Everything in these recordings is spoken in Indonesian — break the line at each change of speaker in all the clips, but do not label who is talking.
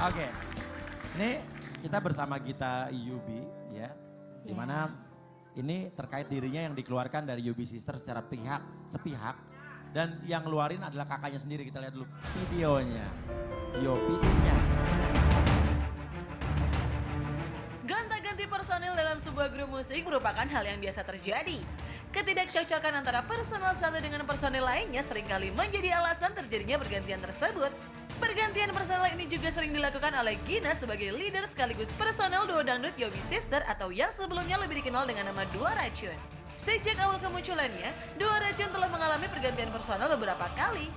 Oke, ini kita bersama Gita Yubi ya. Dimana ini terkait dirinya yang dikeluarkan dari Yubi Sister secara sepihak. Dan yang ngeluarin adalah kakaknya sendiri, kita lihat dulu videonya. Videonya.
Gonta-ganti personil dalam sebuah grup musik merupakan hal yang biasa terjadi. Ketidakcocokan antara personel satu dengan personel lainnya seringkali menjadi alasan terjadinya pergantian tersebut. Pergantian personel ini juga sering dilakukan oleh Gina sebagai leader sekaligus personel duo dangdut Yubi Sister atau yang sebelumnya lebih dikenal dengan nama Dua Racun. Sejak awal kemunculannya, Dua Racun telah mengalami pergantian personel beberapa kali.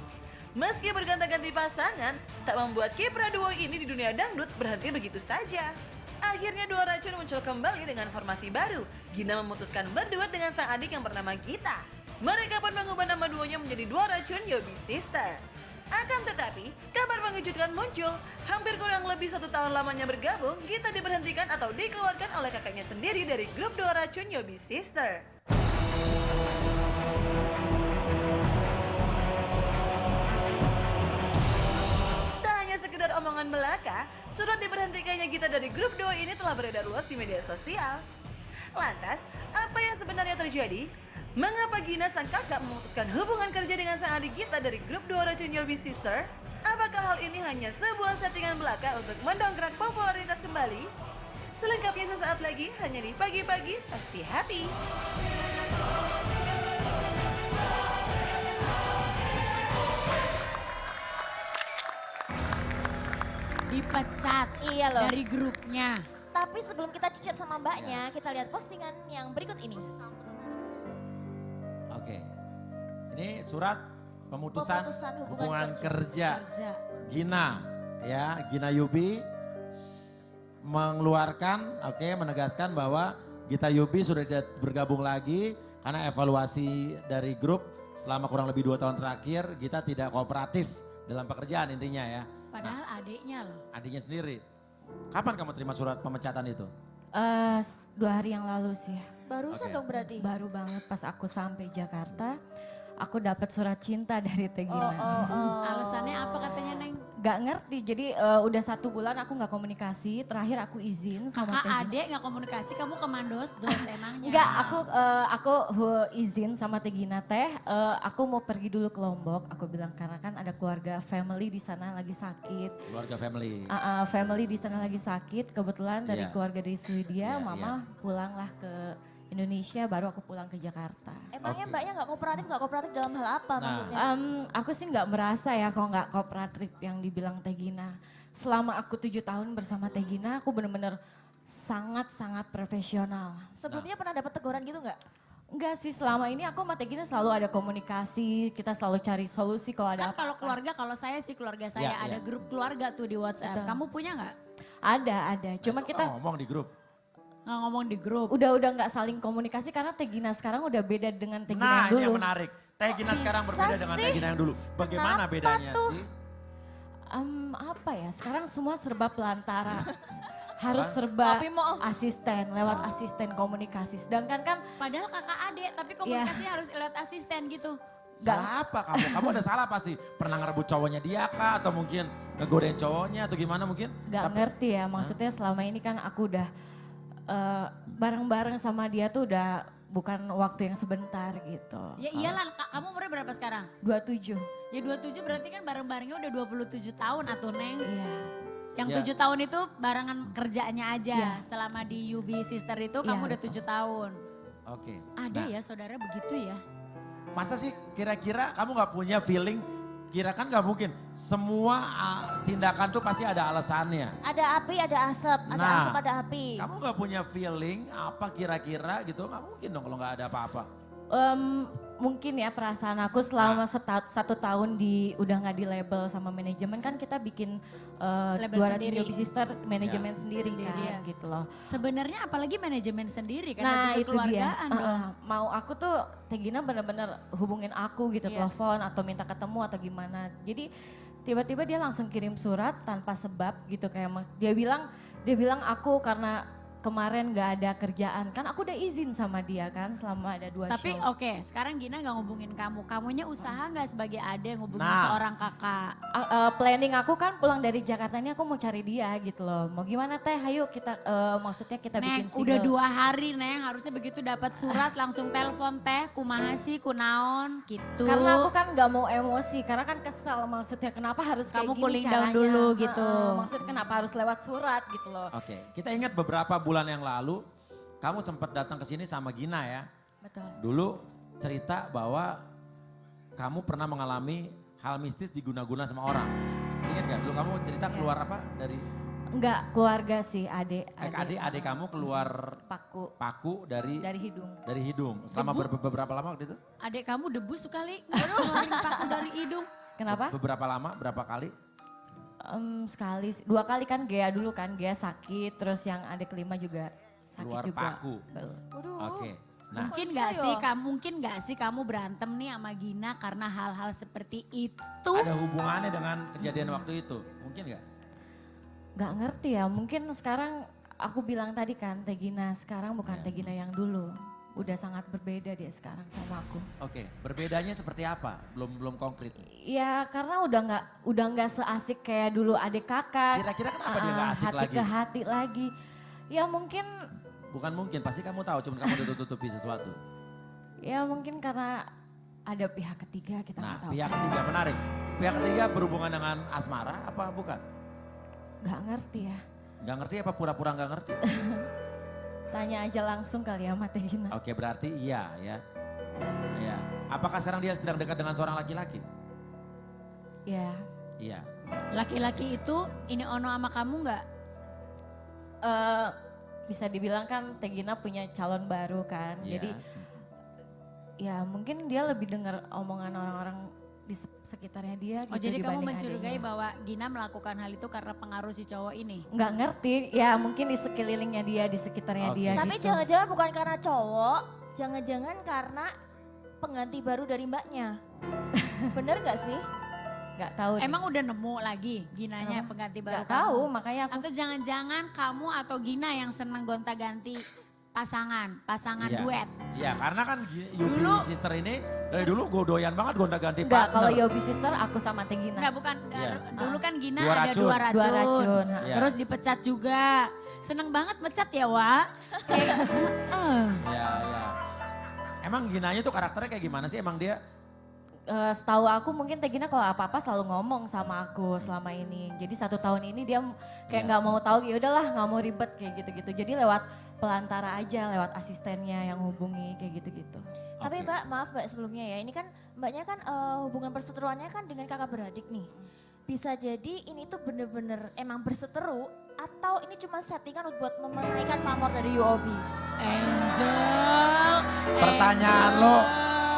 Meski berganti-ganti pasangan, tak membuat kiprah duo ini di dunia dangdut berhenti begitu saja. Akhirnya Dua Racun muncul kembali dengan formasi baru. Gina memutuskan berduet dengan sang adik yang bernama Gita. Mereka pun mengubah nama duonya menjadi Dua Racun Yubi Sister. Akan tetapi, kabar mengejutkan muncul. Hampir kurang lebih 1 tahun lamanya bergabung, Gita diberhentikan atau dikeluarkan oleh kakaknya sendiri dari grup Dua Racun Yubi Sister. Tak hanya sekedar omongan belaka, surat diberhentikannya Gita dari grup duo ini telah beredar luas di media sosial. Lantas, apa yang sebenarnya terjadi? Mengapa Gina sang kakak memutuskan hubungan kerja dengan sang adik Gita dari grup Dua Racun Yubi Sister? Apakah hal ini hanya sebuah settingan belaka untuk mendongkrak popularitas kembali? Selengkapnya sesaat lagi hanya di Pagi-Pagi Pasti Happy.
Dipecat
Iya loh.
dari grupnya.
Tapi sebelum kita cicit sama mbaknya, kita lihat postingan yang berikut ini.
Oke, ini surat pemutusan
Pemutusan
hubungan kerja.
Kerja.
Gina, ya Gina Yubi mengeluarkan, menegaskan bahwa Gita Yubi sudah tidak bergabung lagi karena evaluasi dari grup selama kurang lebih 2 tahun terakhir Gita tidak kooperatif dalam pekerjaan intinya ya.
Padahal adiknya loh.
Adiknya sendiri. Kapan kamu terima surat pemecatan itu?
2 hari yang lalu sih.
Barusan
Oke.
dong berarti.
Baru banget pas aku sampai Jakarta, aku dapat surat cinta dari Tegina.
Alasannya apa katanya Neng?
Gak ngerti, jadi udah 1 bulan aku gak komunikasi, terakhir aku izin sama
Kakak
Tegina.
adik gak komunikasi, kamu kemandos emangnya.
Enggak, aku izin sama Tegina teh, aku mau pergi dulu ke Lombok. Aku bilang karena kan ada keluarga family di sana lagi sakit.
Keluarga family.
Family di sana lagi sakit, kebetulan dari
Iya.
keluarga dari Swedia,
Iya,
mama pulanglah ke Indonesia, baru aku pulang ke Jakarta.
Emangnya
Oke.
mbaknya nggak kooperatif dalam hal apa
Nah.
maksudnya?
Aku sih nggak merasa ya kalau nggak kooperatif yang dibilang Tegina. Selama aku 7 tahun bersama Tegina, aku bener-bener sangat-sangat profesional.
Sebelumnya pernah dapat teguran gitu nggak?
Enggak sih, selama ini aku sama Tegina selalu ada komunikasi, kita selalu cari solusi kalau ada
Kan kalau
apa-apa.
keluarga, kalau saya sih keluarga saya
Iya,
ada
iya.
grup keluarga tuh di WhatsApp.
Betul.
Kamu punya nggak?
Ada. Cuma kita
Ngomong di grup.
Nggak ngomong di grup.
udah nggak saling komunikasi karena Tegina sekarang udah beda dengan Tegina
Nah
yang
ini
dulu.
yang menarik. Teh Gina sekarang
Bisa
berbeda dengan Teh
sih.
Gina yang dulu. Bagaimana
Kenapa
bedanya
tuh?
sih?
Apa ya, sekarang semua serba pelantara. Harus serba
Tapi mau-
asisten, lewat asisten komunikasi. Sedangkan kan
Padahal kakak adik, tapi komunikasinya harus lewat asisten gitu.
Salah apa kamu? Kamu ada salah pasti. Pernah ngerebut cowoknya dia kah? Atau mungkin ngegodain cowoknya atau gimana mungkin?
gak ngerti ya, maksudnya selama ini kan aku udah bareng-bareng sama dia tuh udah bukan waktu yang sebentar gitu.
Ya iyalah, kamu umurnya berapa sekarang?
27,
Ya 27 berarti kan bareng-barengnya udah 27 tahun atuh Neng.
iya.
Yang
Ya.
7 tahun itu barengan kerjanya aja.
Iya.
Selama di Yubi Sister itu
Iya,
kamu udah
betul.
7 tahun.
Oke.
Ada
Nah,
ya saudara begitu ya?
Masa sih kira-kira kamu gak punya feeling? Kira kan gak mungkin. Semua tindakan tuh pasti ada alasannya.
Ada api, ada asap, ada
Nah,
asap, ada api.
Kamu gak punya feeling apa kira-kira gitu? Gak mungkin dong kalau gak ada apa-apa.
Mungkin ya perasaan aku selama 1 tahun udah nggak di label sama manajemen kan kita bikin
Label
200
sendiri.
Yubi Sister manajemen
Ya.
sendiri
Sendiri,
kan
ya.
gitu loh.
Sebenarnya apalagi manajemen sendiri
Nah
karena
itu dia.
keluargaan dong.
Mau aku tuh Tegina bener-bener hubungin aku gitu,
Iya.
telepon atau minta ketemu atau gimana. Jadi tiba-tiba dia langsung kirim surat tanpa sebab gitu kayak dia bilang aku karena kemarin gak ada kerjaan, kan aku udah izin sama dia kan selama ada 2
Tapi
show.
oke, sekarang Gina gak ngubungin kamu. Kamunya usaha gak sebagai ade ngubungin
Nah.
seorang kakak?
Planning aku kan pulang dari Jakarta ini aku mau cari dia gitu loh. Mau gimana teh, ayo kita, maksudnya kita bikin
Neng,
single.
udah 2 hari Neng, harusnya begitu dapat surat langsung telepon teh, kumaha sih, kunaon, gitu.
Karena aku kan gak mau emosi, karena kan kesel maksudnya kenapa harus kayak
Kamu
gini
cooling down
caranya.
dulu gitu.
Maksudnya kenapa harus lewat surat gitu loh.
Oke, kita ingat beberapa bulan yang lalu kamu sempat datang ke sini sama Gina ya.
Betul.
Dulu cerita bahwa kamu pernah mengalami hal mistis diguna-guna sama orang. Ingat gak? Dulu kamu cerita keluar apa dari
Enggak, keluarga sih, adik
adik kamu keluar paku dari
hidung.
hidung. Selama beberapa lama waktu itu?
Adek kamu debu sekali, ngeluarin paku dari hidung.
Kenapa?
Beberapa lama, berapa kali?
Sekali, 2 kali kan Gea dulu kan, Gea sakit, terus yang adik kelima juga sakit
Keluar
juga.
paku.
Waduh.
Oke. Nah,
Mungkin gak sih kamu berantem nih sama Gina karena hal-hal seperti itu?
ada hubungannya dengan kejadian waktu itu? Mungkin gak?
Gak ngerti ya, mungkin sekarang aku bilang tadi kan Tegina sekarang bukan Tegina yang dulu. Udah sangat berbeda dia sekarang sama aku.
Oke, berbedanya seperti apa? Belum konkret.
Ya karena udah nggak seasik kayak dulu adik kakak.
Kira-kira kenapa dia nggak asik
hati
lagi?
ke hati lagi. Ya mungkin,
Bukan mungkin, pasti kamu tahu, cuma kamu tutup-tutupi sesuatu.
ya mungkin karena ada pihak ketiga kita
Nah,
nggak tahu.
pihak ketiga menarik. Pihak ketiga berhubungan dengan asmara apa bukan?
Nggak ngerti ya.
Nggak ngerti apa pura-pura nggak ngerti?
Tanya aja langsung kali ya sama Tegina.
Oke, berarti iya ya. Iya. Apakah sekarang dia sedang dekat dengan seorang laki-laki?
Ya.
Iya.
Laki-laki itu ini ono sama kamu gak?
Bisa dibilang kan Tegina punya calon baru kan.
Iya.
Jadi ya mungkin dia lebih dengar omongan orang-orang di sekitarnya dia
Oh
gitu
jadi kamu
dibanding
mencurigai
adiknya.
bahwa Gina melakukan hal itu karena pengaruh si cowok ini?
Nggak ngerti, ya mungkin di sekelilingnya dia, di sekitarnya
Oke.
dia
Tapi
gitu.
jangan-jangan bukan karena cowok, jangan-jangan karena pengganti baru dari mbaknya. Bener gak sih?
Nggak tahu. deh.
Emang udah nemu lagi Ginanya
Kenapa?
pengganti baru
Nggak tahu,
kamu?
makanya aku
Atau jangan-jangan kamu atau Gina yang seneng gonta-ganti pasangan
Iya.
duet?
Iya, karena kan Yubi
Dulu-
Sister ini dari dulu gue doyan banget gonta-ganti
nggak,
partner.
kalau Yobi Sister aku sama Tegina.
Enggak bukan,
Iya.
dulu kan Gina
Dua
ada
racun.
2 racun.
Dua racun, ha.
Iya.
Terus dipecat juga. Seneng banget mecat ya Wak? Kayak,
Iya, iya. Emang Ginanya tuh karakternya kayak gimana sih? Emang dia
Setahu aku mungkin Tegina kalau apa-apa selalu ngomong sama aku selama ini. Jadi 1 tahun ini dia kayak
Iya.
nggak mau tahu, ya udahlah nggak mau ribet kayak gitu-gitu. Jadi lewat pelantara aja, lewat asistennya yang hubungi kayak gitu-gitu.
Tapi
Oke.
mbak, maaf mbak sebelumnya ya, ini kan mbaknya kan hubungan perseteruannya kan dengan kakak beradik nih. Bisa jadi ini tuh bener-bener emang berseteru atau ini cuma settingan buat memenangkan pamor dari UOB?
Angel.
pertanyaan lo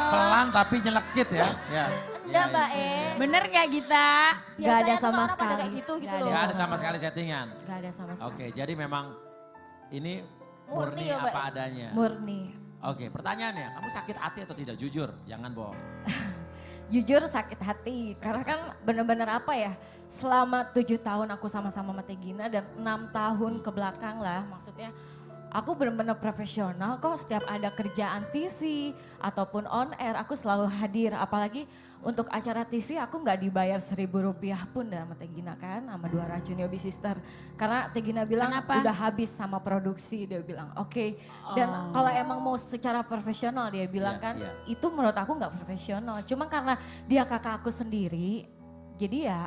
pelan tapi nyelekit ya. Ya.
Enggak
Iya,
mbak
iya.
Bener gak Gita?
Nggak ada
Biasanya tuh
sama
orang pada
sekali.
kayak gitu
Nggak
loh.
Nggak ada sama sekali settingan.
Gak ada sama sekali.
Oke, jadi memang ini
Murni
murni
ya, Mbak?
apa adanya.
Murni.
Oke, pertanyaannya, kamu sakit hati atau tidak? Jujur, jangan bohong.
Jujur sakit hati, karena kan bener-bener apa ya, selama 7 tahun aku sama-sama sama Tegina dan 6 tahun ke belakang lah, maksudnya aku bener-bener profesional kok, setiap ada kerjaan TV ataupun on air aku selalu hadir, apalagi untuk acara TV aku nggak dibayar Rp1.000 pun dah sama Tegina kan, sama 2 racun Yobi Sister. Karena Tegina bilang
Kenapa?
udah habis sama produksi, dia bilang oke. Dan kalau emang mau secara profesional dia bilang
Iya,
kan,
iya.
itu menurut aku nggak profesional. Cuma karena dia kakak aku sendiri, jadi ya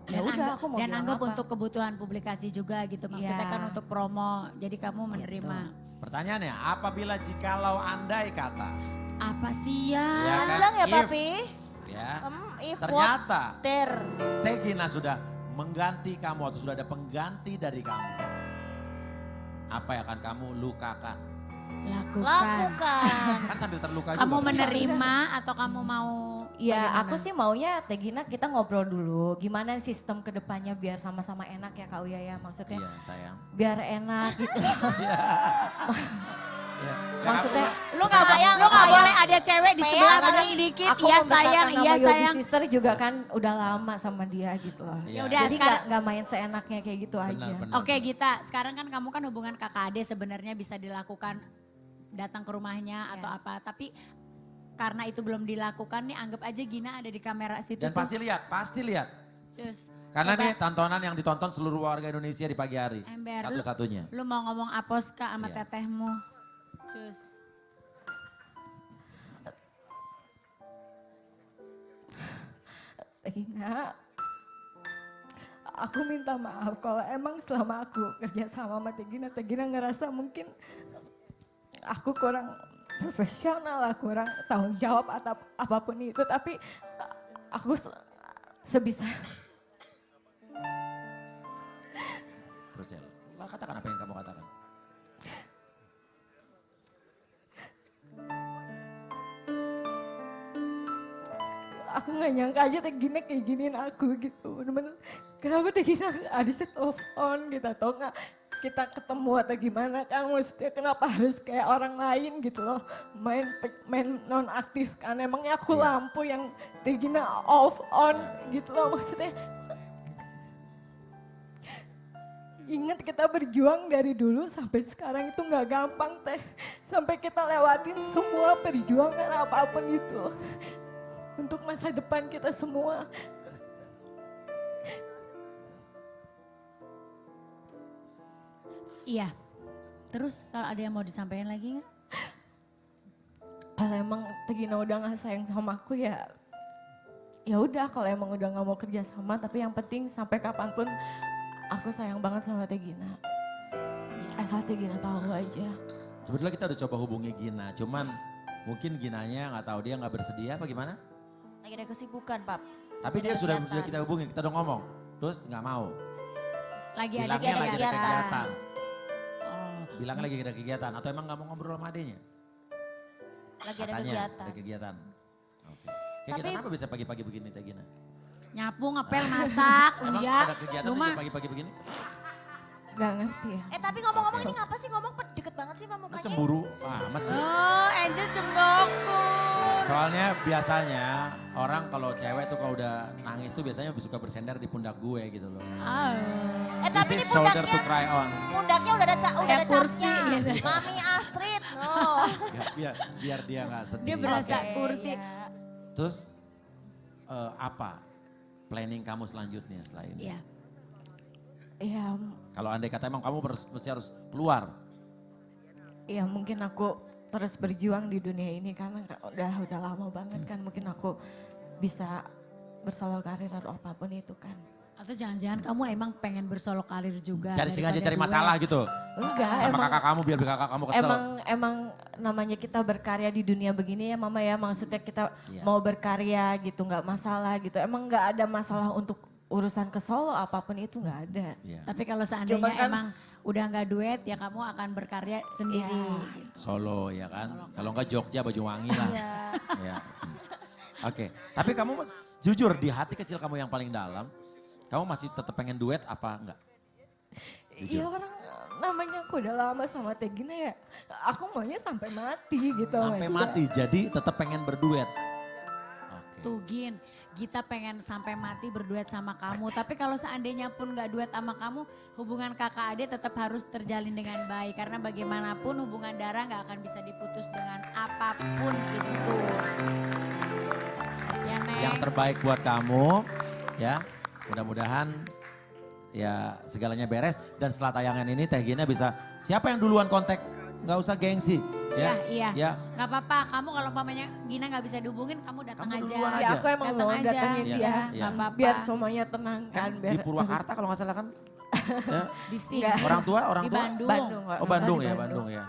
ya udah aku mau
dan
bilang
anggap
apa.
untuk kebutuhan publikasi juga gitu. Maksudnya
Iya.
kan untuk promo. Jadi kamu menerima.
Pertanyaannya, apabila jikalau andai kata,
Apa sih ya?
ya kan,
Panjang ya
if,
papi?
ya,
If
ternyata
water.
Tegina sudah mengganti kamu atau sudah ada pengganti dari kamu. Apa yang akan kamu lukakan?
Lakukan.
Lakukan.
Kan sambil terluka
Kamu
juga. kan?
menerima atau kamu mau
Ya
bagaimana?
aku sih maunya Tegina kita ngobrol dulu, gimana sistem kedepannya biar sama-sama enak ya Kak Uya ya, maksudnya
Iya sayang.
biar enak gitu.
Ya.
Maksudnya
Lu gak boleh ada cewek di sebelah bening dikit.
aku
Iya
membesarkan
sayang,
nama
iya
Yobi
sayang.
Sister juga kan udah lama sama dia gitu loh.
Iya.
Udah,
Jadi
sekarang-
nggak main seenaknya kayak gitu aja.
Benar.
Oke Gita, sekarang kan kamu kan hubungan kakak ade sebenarnya bisa dilakukan datang ke rumahnya atau apa. Tapi karena itu belum dilakukan nih anggap aja Gina ada di kamera situ
Dan
tuh.
pasti lihat.
Cus,
Karena
coba,
nih tontonan yang ditonton seluruh warga Indonesia di pagi hari.
Ember,
Satu-satunya.
Lu mau ngomong aposka sama
Iya.
tetehmu. Cus.
Gina, aku minta maaf kalau emang selama aku kerja sama Tegina ngerasa mungkin aku kurang profesional lah, kurang tanggung jawab atau apapun itu. Tapi aku sebisa.
Terus ya, katakan apa yang kamu katakan.
Aku gak nyangka aja Tegina kayak giniin aku gitu. Bener-bener kenapa Tegina ada set telepon gitu atau enggak kita ketemu atau gimana kan, maksudnya kenapa harus kayak orang lain gitu loh, main non aktif kan, emangnya aku lampu yang Tegina off on gitu loh, maksudnya ingat kita berjuang dari dulu sampai sekarang itu nggak gampang teh, sampai kita lewatin semua perjuangan apapun itu untuk masa depan kita semua.
Iya. Terus kalau ada yang mau disampaikan lagi nggak?
Kalau emang Tegina udah gak sayang sama aku ya udah, kalau emang udah gak mau kerja sama, tapi yang penting sampai kapanpun aku sayang banget sama Tegina. Asal Tegina tahu aja.
Sebetulnya kita udah coba hubungi Gina, cuman mungkin Ginanya nggak tahu, dia nggak bersedia apa gimana?
Lagi ada kesibukan, Pap.
Tapi
Masih
dia
ada
sudah
kegiatan.
kita hubungi, kita udah ngomong, terus nggak mau.
Lagi ada
Bilangnya lagi ada
kegiatan.
kegiatan.
Oh.
Bilangnya lagi ada kegiatan, atau emang nggak mau ngobrol sama adenya?
Lagi ada
Katanya
kegiatan.
ada kegiatan. Oke.
Tapi-
Kegiatan apa bisa pagi-pagi begini Teh Gina?
Nyapu, ngepel, masak,
Emang
Uya.
ada kegiatan
Rumah.
bisa pagi-pagi begini?
Gak ngerti ya.
Tapi ngomong-ngomong ini ngapa sih ngomong deket banget sih sama
Lu
mukanya?
cemburu amat sih.
Oh, Angel cembokur.
Soalnya biasanya orang kalau cewek tuh kalau udah nangis tuh biasanya suka bersender di pundak gue gitu loh.
Ah.
Tapi
This
ini
is shoulder to
pundaknya,
cry on.
pundaknya udah
Kayak
ada
kursi
capnya.
gitu.
Mami Astrid, no.
Biar dia nggak sedih.
Dia berasa
Oke,
kursi.
ya.
Terus apa planning kamu selanjutnya setelah ini?
Iya.
Ya,
Kalau andai kata emang kamu mesti harus keluar.
ya mungkin aku terus berjuang di dunia ini karena udah lama banget kan, mungkin aku bisa bersolo karir atau apapun itu kan.
Atau jangan-jangan kamu emang pengen bersolo karir juga.
Cari sengaja
daripada
cari
gue.
masalah gitu.
Enggak,
Sama
emang
kakak kamu biar kakak kamu kesel.
emang namanya kita berkarya di dunia begini ya Mama ya, maksudnya kita
Iya.
mau berkarya gitu nggak masalah gitu. Emang nggak ada masalah untuk urusan ke Solo apapun itu nggak ada.
Iya.
Tapi kalau seandainya
Cuma kan-
emang udah nggak duet ya kamu akan berkarya sendiri. gitu.
Solo ya kan. Kalau enggak Jogja Banyuwangi lah.
Iya.
Ya. Oke, tapi kamu jujur di hati kecil kamu yang paling dalam, kamu masih tetap pengen duet apa enggak?
Iya orang namanya aku udah lama sama Tegina ya, aku maunya sampai mati gitu. sama
Sampai
dia.
mati, jadi tetap pengen berduet. Oke.
Tuh Gin, Gita pengen sampai mati berduet sama kamu. Tapi kalau seandainya pun gak duet sama kamu, hubungan kakak adik tetap harus terjalin dengan baik. Karena bagaimanapun hubungan darah gak akan bisa diputus dengan apapun itu. Ya Neng?
Yang terbaik buat kamu, ya mudah-mudahan ya segalanya beres. Dan setelah tayangan ini Teh Gina bisa, siapa yang duluan kontak, nggak usah gengsi.
Iya,
Ya,
iya.
ya.
Gak apa-apa, kamu kalau umpamanya Gina gak bisa dihubungin, kamu datang
Kamu
aja.
duluan
Ya
aja.
aku emang
Datang
mau
aja.
datengin
Iya,
dia,
iya.
Gak apa-apa.
biar semuanya tenang
Kan
kan.
di Purwakarta kalau nggak salah kan? Ya.
Di sini.
Enggak.
Orang tua,
Di Bandung.
Bandung.
Oh Bandung ya, Bandung ya.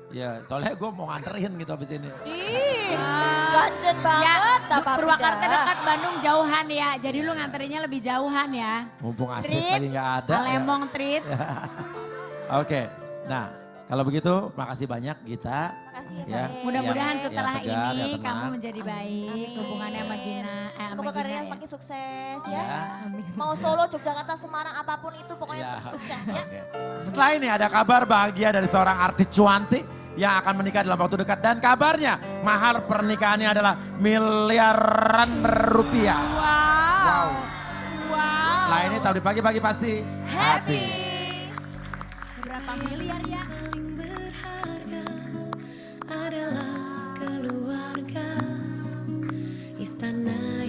Ya soalnya gue mau nganterin gitu habis ini.
Ih,
Ah.
ganjen banget.
Ya,
apa
Purwakarta
tidak?
dekat Bandung jauhan ya. Jadi lu nganterinnya lebih jauhan ya.
Mumpung Astrid
Trit,
lagi nggak ada. ya.
Alemong Trit.
Oke, nah kalau begitu makasih banyak Gita.
Makasih ya,
Ya.
sayang.
Mudah-mudahan
Yang
setelah
tegar, yang
ini
tenang.
kamu menjadi baik
Amin.
hubungannya sama Gina. sama
Semoga
Gina
karirnya
ya.
makin sukses ya.
Ya.
Amin.
Mau Solo, Yogyakarta, Semarang, apapun itu pokoknya
Ya.
sukses ya.
Oke. Setelah ini ada kabar bahagia dari seorang artis cuantik yang akan menikah dalam waktu dekat. Dan kabarnya mahar pernikahannya adalah miliaran rupiah. Wow. Setelah ini tahu di pagi-pagi pasti happy.
Berapa miliar ya?
Berharga adalah keluarga, istana